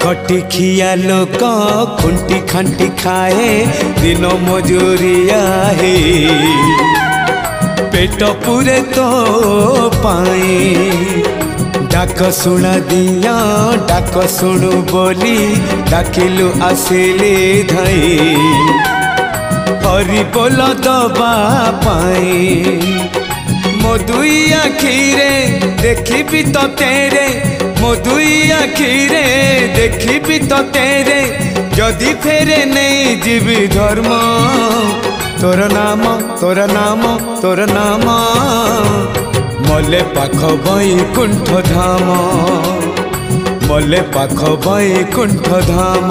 खटिखिया लोक खुंटी खांटी खाए दिन मजूरिया है पेट पूरे तो पाए डाक शुणा दिया डाक शुणु बोली डाकिलु आसिले धई हरि बोल दबा पाए मो दुई आखिरे देखी तो तेरे मो दुई आखिरे देखी तो तेरे जदि फेरे नहीं जीवी धर्म तोर नाम तोर नाम तोर नाम मले पाख बैकुंठ धाम मले पाख बैकुंठ धाम।